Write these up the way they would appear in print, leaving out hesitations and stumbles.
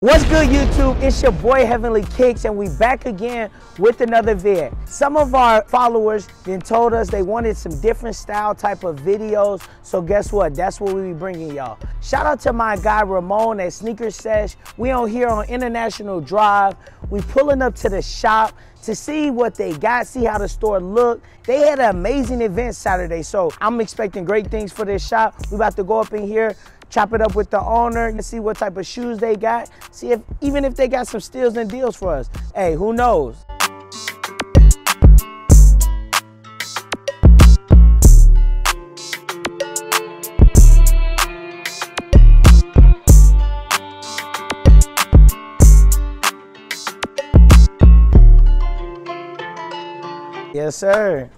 What's good, YouTube? It's your boy Heavenly Kickz, and we back again with another vid. Some of our followers then told us they wanted some different style type of videos, so guess what? That's what we be bringing y'all. Shout out to my guy Ramon at Sneaker Sesh. We on here on International Drive. We pulling up to the shop to see what they got, see how the store look. They had an amazing event Saturday, so I'm expecting great things for this shop. We about to go up in here, chop it up with the owner and see what type of shoes they got. See if even if they got some steals and deals for us. Hey, who knows? Yes, sir.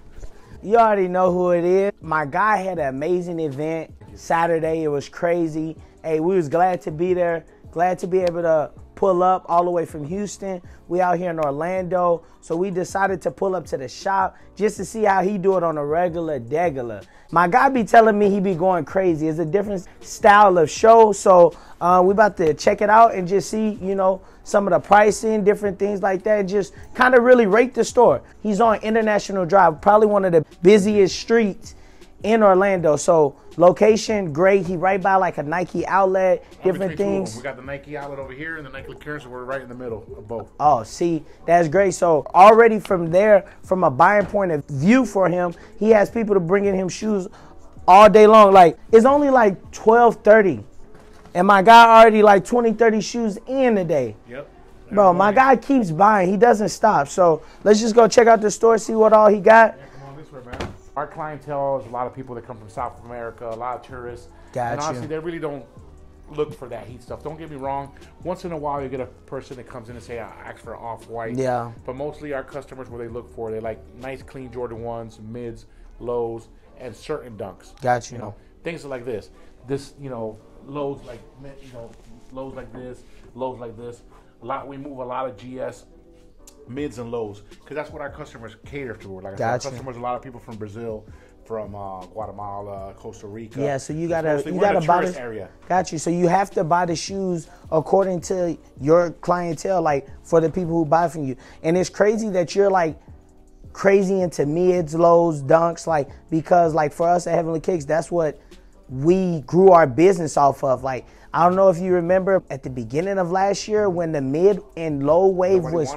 You already know who it is. My guy had an amazing event Saturday. It was crazy. Hey, we was glad to be there. Glad to be able to pull up all the way from Houston. We out here in Orlando. So we decided to pull up to the shop just to see how he do it on a regular. My guy be telling me he be going crazy. It's a different style of show. So we about to check it out and just see, you know, some of the pricing, different things like that, and just kind of really rate the store. He's on International Drive, probably one of the busiest streets in Orlando. So location, great. He right by like a Nike outlet, different things. We got the Nike outlet over here and the Nike clearance, so we're right in the middle of both. Oh, see, that's great. So already from there, from a buying point of view for him, he has people to bring in him shoes all day long. Like, it's only like 12:30. And my guy already like 20, 30 shoes in a day. Yep. Bro, my guy keeps buying. He doesn't stop. So let's just go check out the store, see what all he got. Yeah, come on this way, man. Our clientele is a lot of people that come from South America, a lot of tourists. Gotcha. And honestly, they really don't look for that heat stuff. Don't get me wrong. Once in a while, you get a person that comes in and say, I ask for off-white. Yeah. But mostly our customers, what they look for, they like nice, clean Jordan 1s, mids, lows, and certain dunks. Gotcha. You know, things like this. This, you know, lows like, you know, lows like this, lows like this. We move a lot of GS mids and lows because that's what our customers cater to. Like I said, our customers, a lot of people from Brazil, from Guatemala, Costa Rica. Yeah, so you gotta buy the area. Got you. So you have to buy the shoes according to your clientele, like for the people who buy from you. And it's crazy that you're like crazy into mids, lows, dunks, like because like for us at Heavenly Kickz, that's what we grew our business off of. Like, I don't know if you remember at the beginning of last year when the mid and low wave was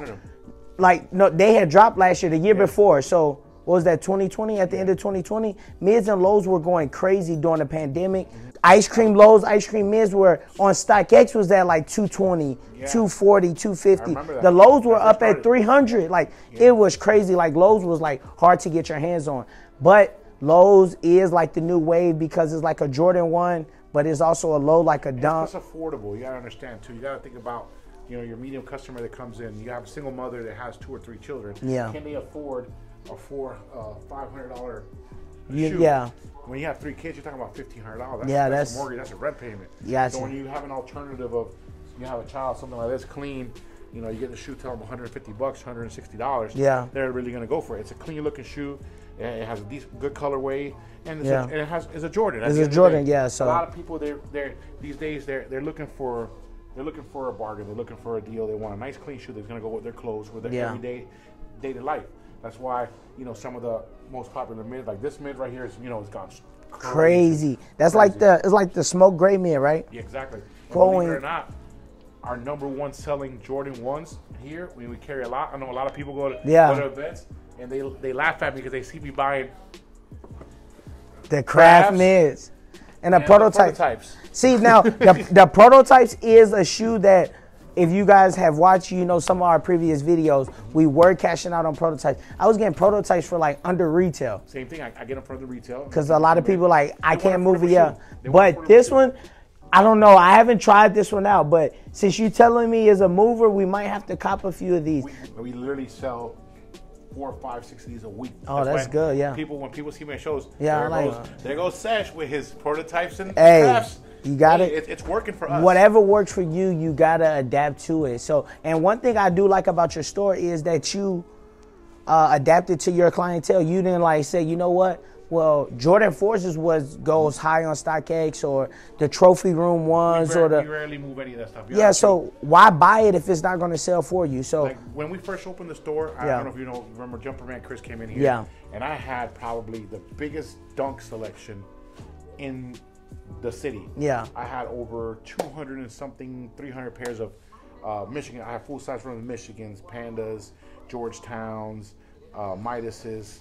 like, no, they had dropped last year, the year before. So what was that, 2020? At the end of 2020, mids and lows were going crazy during the pandemic. Ice cream lows, ice cream mids were on StockX was at like 220, 240, 250. The lows were up at 300. Like, it was crazy. Like, lows was like hard to get your hands on. But lows is like the new wave because it's like a Jordan 1, but it's also a low like a dunk. It's affordable. You gotta understand too. You gotta think about, you know, your medium customer that comes in. You have a single mother that has 2 or 3 children. Yeah. Can they afford a $500 shoe? Yeah. When you have 3 kids, you're talking about $1,500. That's a mortgage. That's a rent payment. Yeah. So when you have an alternative of, you have a child, something like this, clean. You know, you get the shoe, tell them $150, $160. Yeah. They're really gonna go for it. It's a clean looking shoe. It has a decent, good colorway, and it's a Jordan. It's a Jordan, yeah. So a lot of people, these days they're looking for a bargain. They're looking for a deal. They want a nice, clean shoe that's going to go with their clothes, with their everyday daily life. That's why, you know, some of the most popular mids, like this mid right here, is, you know, it's gone crazy. That's crazy. It's like the smoke gray mid, right? Yeah, exactly. Believe it or not, our #1 selling Jordan 1s here, we carry a lot. I know a lot of people go to events. And they laugh at me because they see me buying the craft mids and the prototypes. See, now the prototypes is a shoe that if you guys have watched, you know, some of our previous videos, we were cashing out on prototypes. I was getting prototypes for like under retail. Same thing. I get them from the retail. Because a lot of people like, I can't move it. Yeah. But this one, I don't know. I haven't tried this one out. But since you're telling me as a mover, we might have to cop a few of these. We literally sell 4, 5, 6 of these a week. Oh, that's good, yeah. When people see my shows, there goes Sesh with his prototypes and crafts. You got it. It's working for us. Whatever works for you, you gotta adapt to it. So, and one thing I do like about your store is that you adapted to your clientele. You didn't like say, you know what, Well, Jordan Forces goes high on StockX or the trophy room ones we rarely move any of that stuff. Yeah, so why buy it if it's not going to sell for you? So like when we first opened the store, I don't know if you remember Jumperman Chris came in here. Yeah. And I had probably the biggest dunk selection in the city. Yeah. I had over 200 and something, 300 pairs of Michigan. I have full size runs of Michigans, Pandas, Georgetowns, Midases,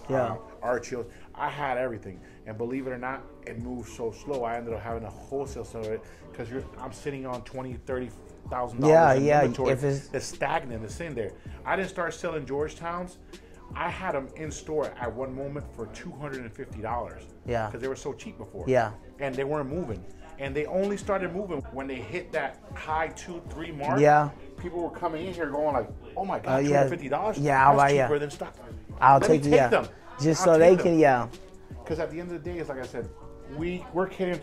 Archios. I had everything, and believe it or not, it moved so slow. I ended up having a wholesale sell it because I'm sitting on $20,000-$30,000 in inventory. If it's stagnant. It's in there. I didn't start selling Georgetowns. I had them in store at one moment for $250. Yeah, because they were so cheap before. Yeah, and they weren't moving. And they only started moving when they hit that high 2-3 mark. Yeah. People were coming in here going like, "Oh my God, $250? Yeah, I'll buy cheaper than stock. I'll take them. Just so they can, Because at the end of the day, it's like I said, we're catering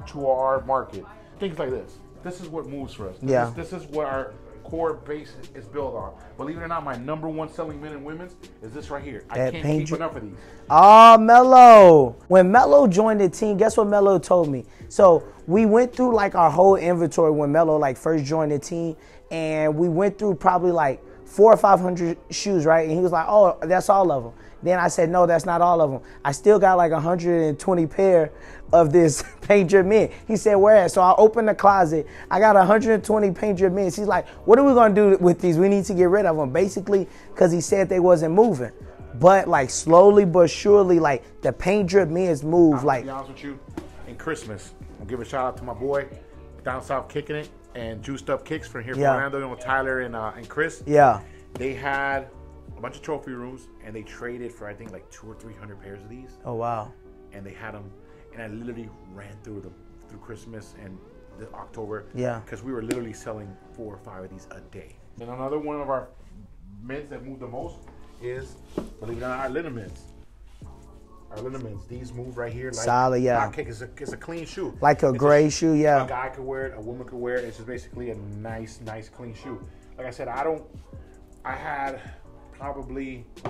to our market. Things like this. This is what moves for us. This is what our core base is built on. Believe it or not, my number one selling men and women's is this right here. I can't keep enough of these. Oh, Mello. When Mello joined the team, guess what Mello told me? So we went through like our whole inventory when Mello like first joined the team, and we went through probably like 400 or 500 shoes, right? And he was like, "Oh, that's all of them." Then I said, "No, that's not all of them. I still got like 120 pair of this paint drip men." He said, "Where at?" So I opened the closet. I got 120 paint drip men. He's like, "What are we gonna do with these? We need to get rid of them." Basically, because he said they wasn't moving. But like slowly but surely, like the paint drip men's move. To be honest with you, in Christmas, I'll give a shout out to my boy down south kicking it and Juiced Up Kickz from here from Orlando with Tyler and Chris. Yeah. They had a bunch of trophy rooms, and they traded for I think like 200 or 300 pairs of these. Oh wow! And they had them, and I literally ran through Christmas and October. Yeah. Because we were literally selling 4 or 5 of these a day. And another one of our mids that moved the most is, believe it or not, our linen mids. Our linen mids. These move right here. Like solid, it's a clean shoe. Like a gray shoe, A guy could wear it. A woman could wear it. It's just basically a nice, clean shoe. Like I said, we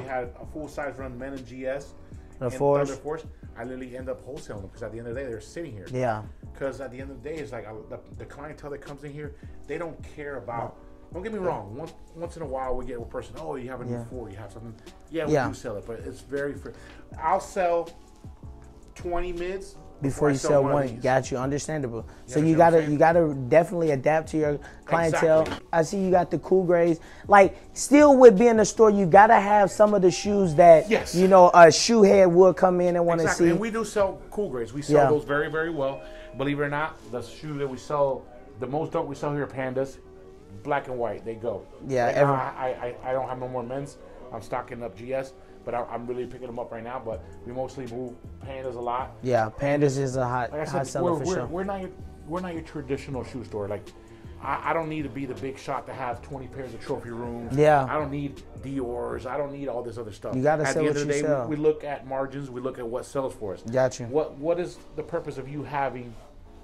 had a full-size run men in GS. The Force. I literally end up wholesaling them because at the end of the day, they're sitting here. Yeah. Because at the end of the day, it's like the clientele that comes in here, they don't care about. Don't get me wrong. Once in a while, we get a person. "Oh, you have a new 4, you have something." Yeah, we do sell it, but it's very free. I'll sell 20 mids before you sell one. Got you. Understandable. So you gotta definitely adapt to your clientele. Exactly. I see you got the cool grays. Like still with being a store, you gotta have some of the shoes that a shoe head would come in and want to see. And we do sell cool grays. We sell those very, very well. Believe it or not, the shoe that we sell, the most dope we sell here are Pandas, black and white. They go. Yeah. I don't have no more men's. I'm stocking up GS. But I'm really picking them up right now. But we mostly move Pandas a lot. Yeah, Pandas is a hot seller for sure. We're not your traditional shoe store. Like, I don't need to be the big shot to have 20 pairs of trophy rooms. Yeah. I don't need Dior's. I don't need all this other stuff. You got to sell what you sell. At the end of the day, we look at margins. We look at what sells for us. Got you. What is the purpose of you having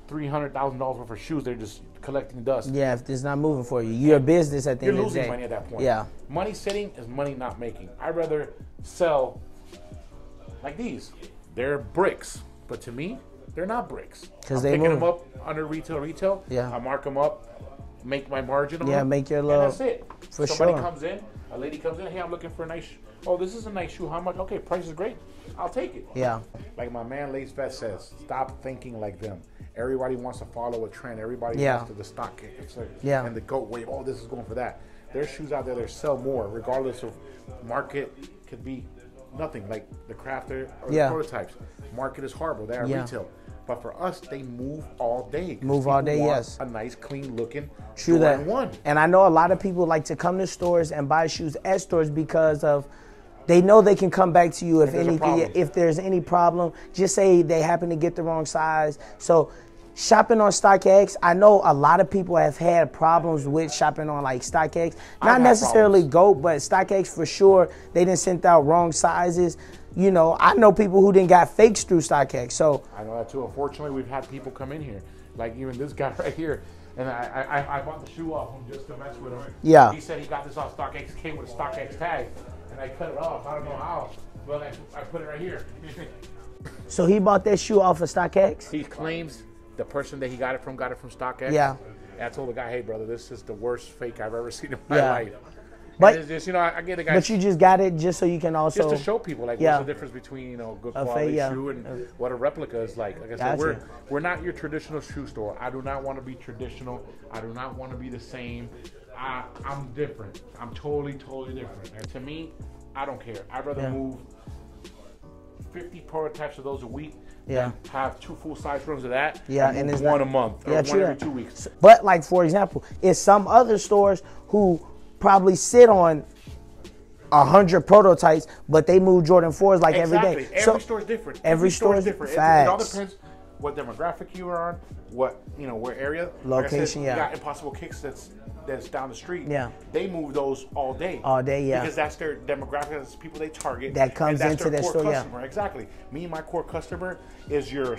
$300,000 worth of shoes? They're just collecting dust. Yeah, if it's not moving for you, you're a business at the end of the day. You're losing money at that point. Yeah. Money sitting is money not making. I'd rather sell like these. They're bricks, but to me, they're not bricks. Because I'm picking them up under retail. Yeah. I mark them up, make my margin on them. Yeah, make your little. And that's it. For Somebody comes in, a lady comes in. "Hey, I'm looking for a nice. Oh, this is a nice shoe. How much? Okay, price is great. I'll take it." Yeah. Like my man Lace Vest says, stop thinking like them. Everybody wants to follow a trend. Everybody wants to the stock kick. It's like, and the goat wave. Oh, this is going for that. There's shoes out there that sell more, regardless of market. Could be nothing like the crafter or the prototypes. Market is horrible. They are retail. But for us, they move all day. Move all day, yes. A nice, clean looking True that. one. And I know a lot of people like to come to stores and buy shoes at stores because of they know they can come back to you if there's any problem. Just say they happen to get the wrong size. So shopping on StockX, I know a lot of people have had problems with shopping on like StockX. Not necessarily GOAT, but StockX for sure. They didn't send out wrong sizes. You know, I know people who didn't got fakes through StockX. So I know that too. Unfortunately, we've had people come in here, like even this guy right here, and I bought the shoe off him just to mess with him. Yeah. He said he got this off StockX, came with a StockX tag, and I cut it off. I don't know how, but I put it right here. So he bought that shoe off of StockX? He claims the person that he got it from StockX. Yeah. And I told the guy, hey, brother, this is the worst fake I've ever seen in my life. But it's just, I get the guy. But you just got it just so you can also just to show people what's the difference between good quality shoe and what a replica is like. Like I said, we're not your traditional shoe store. I do not want to be traditional. I do not want to be the same. I'm different. I'm totally different. And to me, I don't care. I'd rather move 50 prototypes of those a week. Yeah. Have 2 full-size runs of that. Yeah, and it's one a month or one every 2 weeks. But like for example, it's some other stores who probably sit on 100 prototypes, but they move Jordan 4s like every day. Every store is different. Every store is different. It all depends what demographic you are on, what where area, location. You got Impossible Kickz that's down the street. Yeah, they move those all day. All day, yeah. Because that's their demographic. That's the people they target. That comes into their store. Customer. Yeah, exactly. Me and my core customer is your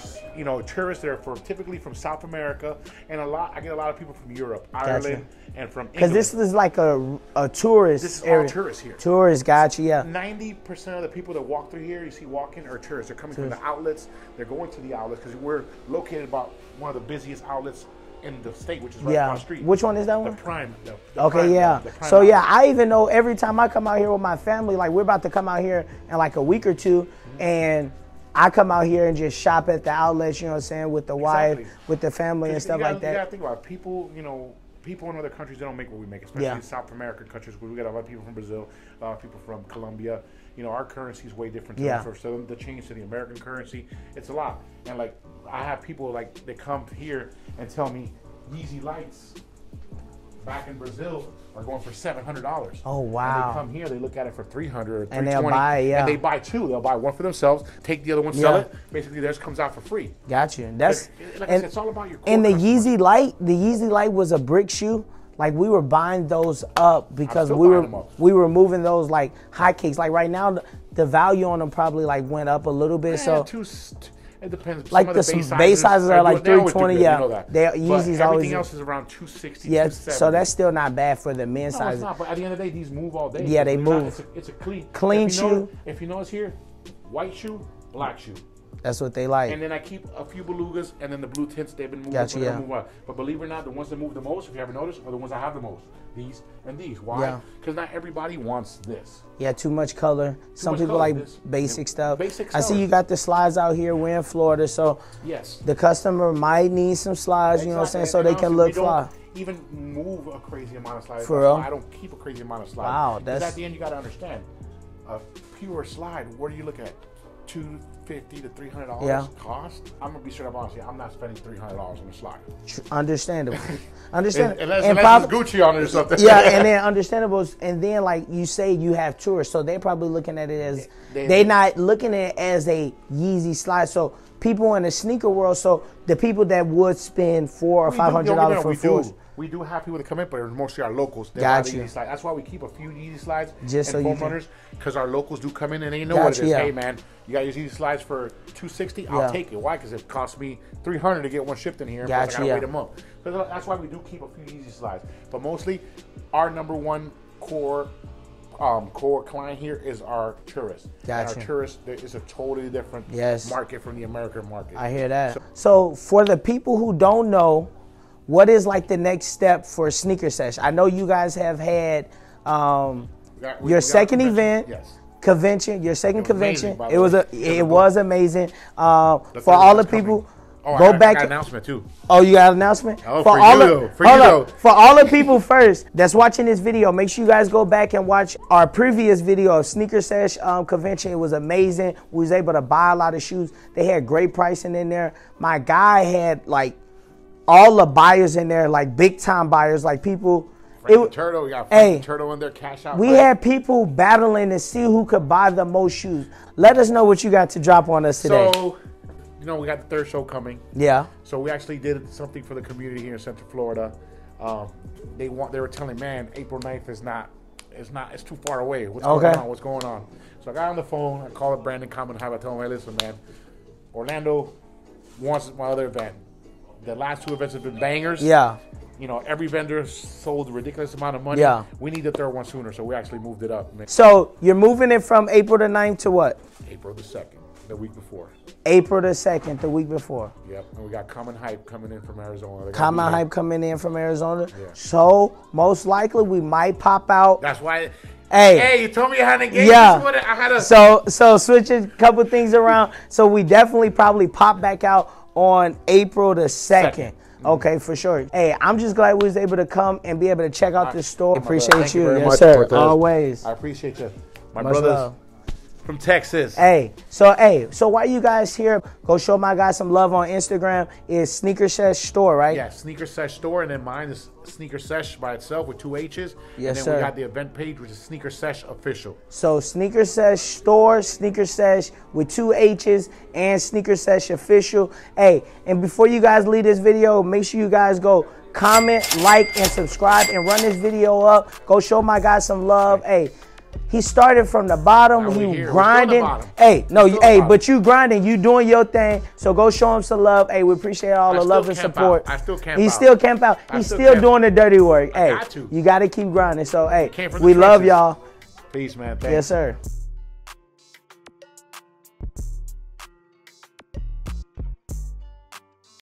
tourists that are typically from South America, and I get a lot of people from Europe, Ireland, and from England. Because this is like a tourist. This is area. all tourists here. Tourists, gotcha. Yeah. 90% of the people that walk through here, you see walking, are tourists. They're coming from the outlets. They're going to the outlets because we're located about one of the busiest outlets in the state, which is right across the street. Which one is that one? The Prime. So I even know every time I come out here with my family, like we're about to come out here in like a week or two, and I come out here and just shop at the outlets, you know what I'm saying, with the wife, with the family and stuff like that. You gotta think about it. People, people in other countries, they don't make what we make, especially South American countries. We got a lot of people from Brazil, a lot of people from Colombia. Our currency is way different. For them to change to the American currency, it's a lot. And like, I have people like they come here and tell me Yeezy lights back in Brazil are going for $700. Oh wow! And they come here, they look at it for $300 or $320, and they'll buy, and they buy 2. They'll buy one for themselves, take the other one, sell it. Basically, theirs comes out for free. Got you. That's like I said, it's all about your core and the customer. Yeezy Light was a brick shoe. Like we were buying those up because we were moving those like hotcakes. Like right now, the value on them probably like went up a little bit. It depends. Like the base sizes are like 320. Yeah, Yeezy's everything else is around 260. Yeah, so that's still not bad for the men's sizes. It's not. But at the end of the day, these move all day. Yeah, they move. It's a clean shoe. If you notice here, white shoe, black shoe. That's what they like. And then I keep a few belugas, and then the blue tints, they've been moving. Move on. But believe it or not, the ones that move the most, if you haven't noticed, are the ones that have the most. These and these. Why? Because not everybody wants this. Yeah, too much color. Some people like basic stuff. I see you got the slides out here. We're in Florida, so the customer might need some slides, you know what I'm saying, so they can look fly. Even move a crazy amount of slides. For real? I don't keep a crazy amount of slides. Wow, that's at the end you got to understand. A pure slide, what are you looking at? $250 to $300 cost. I'm gonna be straight up honest here. I'm not spending $300 on a slide. Understandable. Understandable. Unless it's Gucci on it or something. Yeah, and then understandable. And then like you say, you have tourists, so they're probably looking at it as they're not looking at it as a Yeezy slide. So people in the sneaker world, so the people that would spend $400 or $500 for shoes. We do have people that come in, but it's mostly our locals. Got you. That's why we keep a few Yeezy slides just and so foam runners, because our locals do come in and they know what it is. Hey man, you got your Yeezy slides for $260. I'll take it. Why? Because it costs me $300 to get one shipped in here. And plus I gotta wait a month. So that's why we do keep a few Yeezy slides. But mostly, our number one core client here is our tourists. Gotcha. And our tourists is a totally different market from the American market. I hear that. So for the people who don't know, what is like the next step for Sneaker Sesh? I know you guys have had your second event, convention, your second convention. It was amazing. For all the people, go back. I got an announcement too. Oh, you got an announcement? Oh, for all the people first that's watching this video, make sure you guys go back and watch our previous video of Sneaker Sesh convention. It was amazing. We was able to buy a lot of shoes. They had great pricing in there. My guy had like all the buyers in there, like big time buyers, like people. Turtle, we got Turtle in there, cash out. We had people battling to see who could buy the most shoes. Let us know what you got to drop on us today. So, we got the third show coming. Yeah. So we actually did something for the community here in Central Florida. They were telling, man, April 9th it's too far away. What's going on? So I got on the phone, I called Brandon Common, I told him, hey, listen, man, Orlando wants my other event. The last 2 events have been bangers. Yeah. Every vendor sold a ridiculous amount of money. Yeah. We need the third one sooner, so we actually moved it up. So you're moving it from April the 9th to what? April the 2nd. the week before. April the 2nd, the week before. Yep, and we got Common Hype coming in from Arizona. Common Hype coming in from Arizona. Yeah. So most likely we might pop out. That's why. Hey, you told me I had an engagement. Yeah. I had a. So switching a couple things around. So we definitely probably pop back out on April the 2nd. Okay, for sure. Hey, I'm just glad we was able to come and be able to check out this store. Appreciate you. Yes, sir. Always. I appreciate you. My brothers from Texas. Hey, so while you guys here, go show my guys some love on Instagram. It's Sneaker Sesh Store, right? Yeah, Sneaker Sesh Store, and then mine is Sneaker Sesh by itself with 2 H's. Yes, and then sir. we got the event page, which is Sneaker Sesh Official. So Sneaker Sesh Store, Sneaker Sesh with 2 H's, and Sneaker Sesh Official. Hey, and before you guys leave this video, make sure you guys go comment, like, and subscribe, and run this video up. Go show my guys some love. Hey. He started from the bottom. He grinding. Hey, no, but you grinding. You doing your thing. So go show him some love. Hey, we appreciate all the love and support. I still camp out. He still camp out. He's still doing the dirty work. Hey, you got to keep grinding. So, hey, we love y'all. Peace, man. Thanks. Yes, sir.